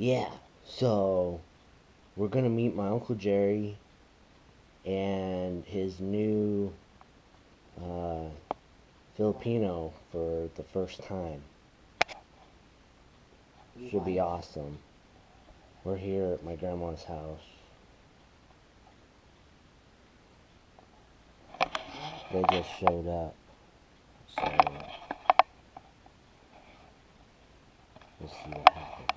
Yeah, so we're gonna meet my Uncle Jerry and his new uh, Filipino for the first time. Should be awesome. We're here at my grandma's house. They just showed up. So we'll see what happens.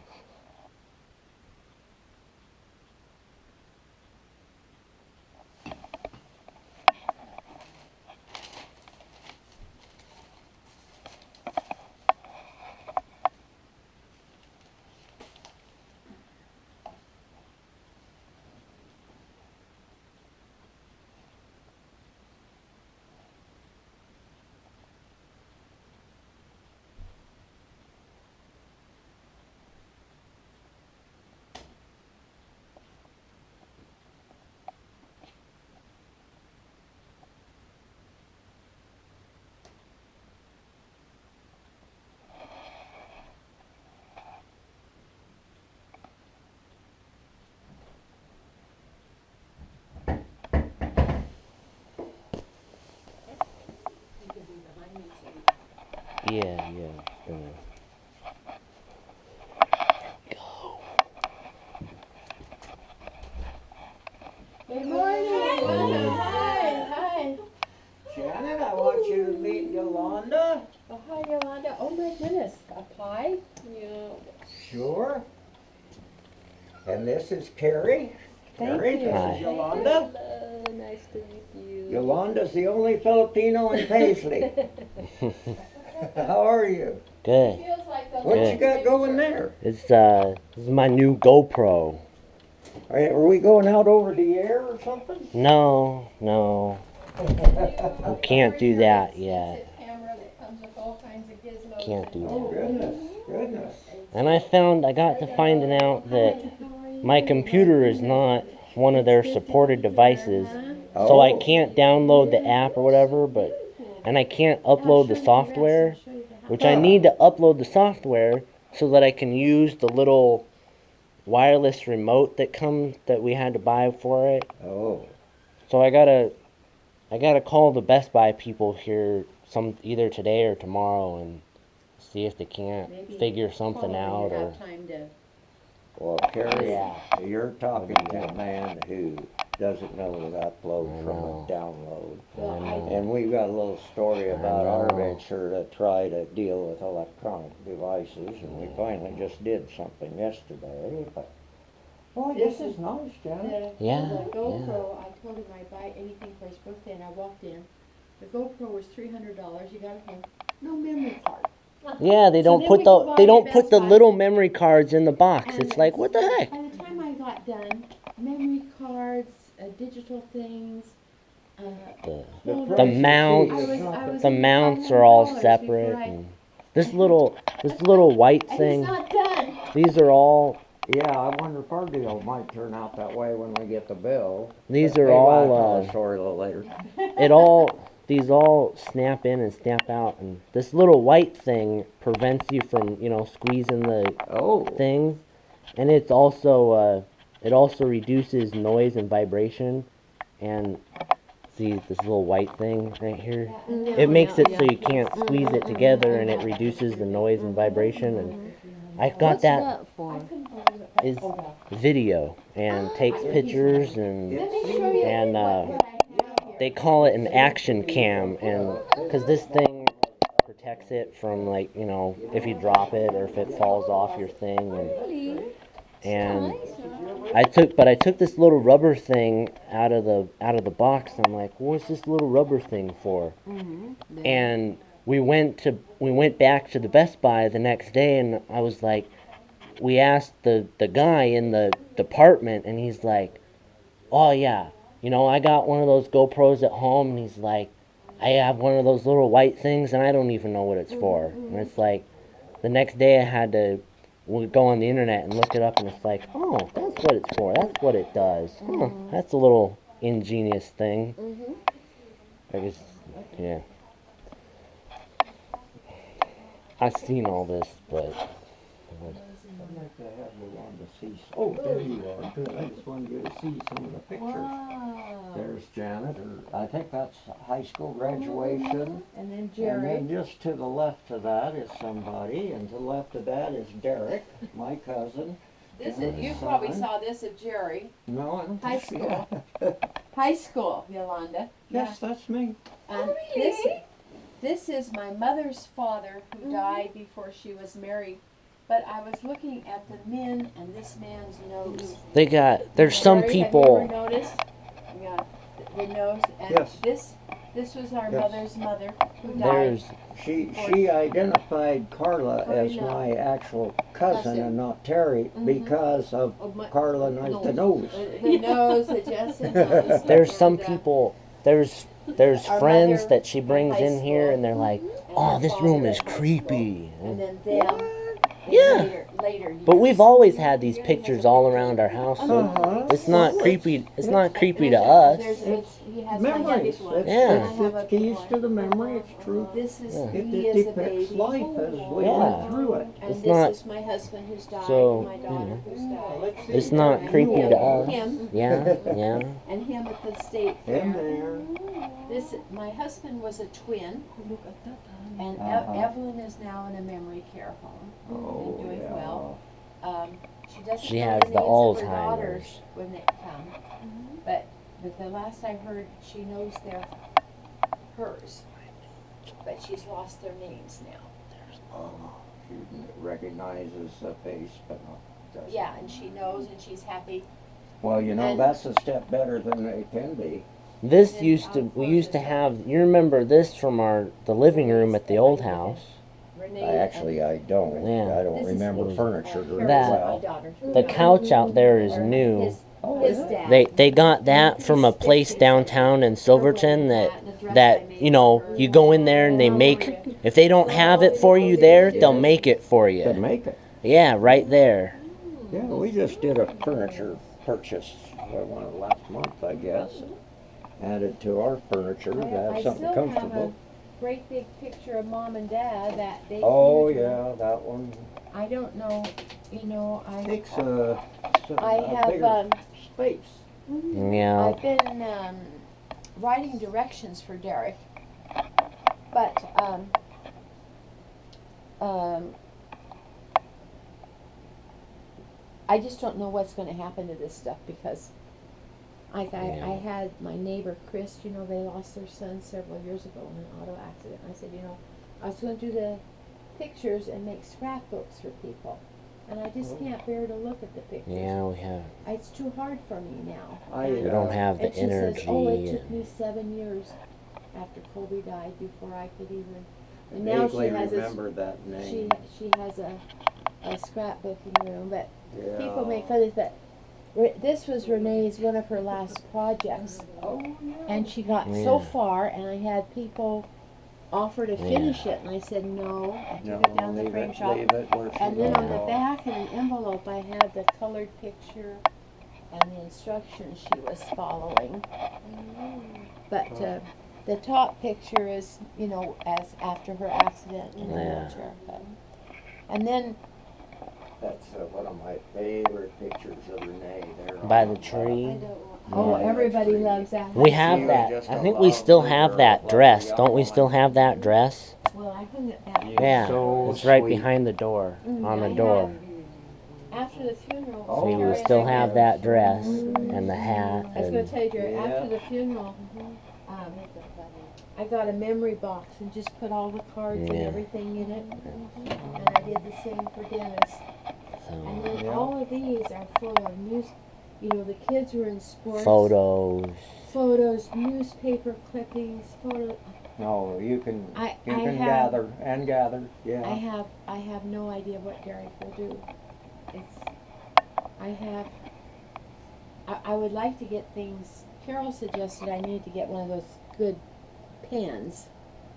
Yeah, go. Good morning. Hi. Janet, I want you to meet Yolanda. Oh, hi, Yolanda. Oh, my goodness. A pie? Yeah. Sure. And this is Carrie. Thank Carrie, you. this Hi. is Yolanda. Hello. Nice to meet you. Yolanda's the only Filipino in Paisley. How are you? Good. What you got going there? This is my new GoPro. Are we going out over the air or something? No, we can't do that yet. Can't do Oh, that. goodness. And I got to finding out that my computer is not one of their supported devices, so I can't download the app or whatever, and I can't upload the software, which I need to upload the software so that I can use the little wireless remote that we had to buy for it. Oh. So I gotta call the Best Buy people here either today or tomorrow and see if they can't figure something out or. Well, Carrie, Yeah. you're talking to a man who doesn't know to upload from a download. And we've got a little story about our venture to try to deal with electronic devices, and we finally just did something yesterday. But boy, this is nice, Janet. Yeah, The GoPro, I told him I'd buy anything for his birthday, and I walked in. The GoPro was $300. You got it home. No memory card. Yeah, they don't put the little memory cards in the box. It's like, what the heck? By the time I got done, memory cards, digital things, The mounts, the mounts are all separate. And this little white thing. It's not done. These are all. Yeah, I wonder if our deal might turn out that way when we get the bill. These are Maybe I'll tell all. the story a little later. These all snap in and snap out, and this little white thing prevents you from, squeezing the things, and it also reduces noise and vibration, and see this little white thing right here? It makes it so you can't squeeze it together, and it reduces the noise and vibration, and I got that is video, and takes pictures, and they call it an action cam, and because this thing protects it from, like, if you drop it or if it falls off your thing, and I took this little rubber thing out of the box, and I'm like, what's this little rubber thing for? And we went back to the Best Buy the next day, and I was like, we asked the guy in the department, and he's like, oh yeah, I got one of those GoPros at home, and he's like, I have one of those little white things, and I don't even know what it's for. And it's like, the next day I had to go on the internet and look it up, and it's like, oh, that's what it's for. That's what it does. Huh, that's a little ingenious thing. I guess, yeah. I've seen all this, but I'd like to have Yolanda see. Oh, there you are. Good. I just wanted you to see some of the pictures. Wow. There's Janet. I think that's high school graduation. And then And Jerry. then just to the left of that is somebody, and to the left of that is Derek, my cousin. This and is, you his probably son. saw this of Jerry. No, I don't High think school. Yeah. High school, Yolanda. Yes, that's me. And this is my mother's father who died before she was married. But I was looking at the men and this man's nose. There's some Jerry, people. Have you ever noticed? Yeah, the nose. And Yes. this was our Yes. mother's mother who died. There's She identified Carla as my actual cousin and not Terry because of Carla knows the nose. The nose, adjusted nose. there's some And, people. There's Our friends mother that she brings high in here, school. and they're like, and "Oh, our this father room at is high school. creepy." And then them. Yeah. Later years. But we've always had these pictures all around our house. So Uh-huh. it's not creepy. It's not creepy to us. He has my Memories. youngest one. Yeah. It's keys to the memory. It's true. This is Yeah. me It as a depicts baby. life as we Yeah. went through it. And It's this not- is my husband who's died, So, my daughter who's died. It's not And creepy him, to us. Him, Yeah, yeah. and him at the state In fair. there. My husband was a twin, and Uh-huh. Evelyn is now in a memory care home Oh, and doing yeah. well. She doesn't She know has the the names of her Alzheimer's. daughters when they come, but the last I heard, she knows hers, but she's lost their names now. She recognizes the face, but not doesn't. Yeah, and she knows, and she's happy. Well, you know, And- that's a step better than they can be. This we used to have. You remember this from the living room at the old house? Renee. I don't. Yeah. I don't This is- remember furniture very That- well. My daughter. The couch out there is new. His dad. They got that from a place downtown in Silverton that you know, you go in there and they make, if they don't have it for you there, they'll make it for To you. make it. Yeah, right there. Yeah, we just did a furniture purchase last month, I guess. Added to our furniture to have something comfortable. Great big picture of mom and dad that they. Oh, yeah, that one I don't know, takes I a have, bigger space. Yeah. I've been, writing directions for Derek, but, I just don't know what's gonna happen to this stuff because I Yeah. had my neighbor Chris, they lost their son several years ago in an auto accident. I said, I was gonna do the pictures and make scrapbooks for people. And I just can't bear to look at the pictures. Yeah, we have. It's too hard for me now. We don't have the And she says, oh, it took energy. me 7 years after Colby died before I could even. And now she Vaguely has remember that she name. she has a scrapbooking room, but Yeah. people make fun of it. But this was Renee's one of her last projects, Oh, yeah. and she got so Yeah. far, and I had people offer to finish it, and I said no. I took No, it down to the leave frame it, shop. leave it where she And then on the belongs. back of the envelope, I had the colored picture and the instructions she was following. But the top picture is, as after her accident in the Yeah. wheelchair. And then That's one of my favorite pictures of Renee there. By on the tree. oh, Yeah, everybody tree. loves that. We She have was that. just I a think we lovely still have girl, that lovely dress. young Don't we woman. still have that dress? Well, I hung it back. Yeah. So It's right sweet. behind the door. On I the had- door. After the funeral, Oh, See, Carrie we and still I have got- that dress and the hat. I was going And to tell you, Jerry, Yeah. after the funeral, I got a memory box and just put all the cards and Yeah. everything in it. And I did the same for Dennis. And so, then Yeah. all of these are full of the kids were in sports. photos. Newspaper clippings, No, you can I gather and gather. Yeah. I have no idea what Derek will do. I would like to get things. Carol suggested I need to get one of those good pens,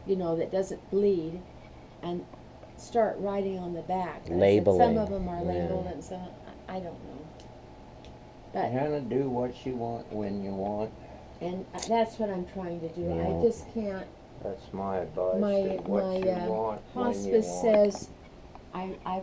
that doesn't bleed, and start writing on the back. And I said some Labeling, of them are yeah. labeled and some I don't know. But Hannah, do what you want when you want. and that's what I'm trying to do. Yeah. I just can't. That's my advice. My do what you want when you hospice want. says I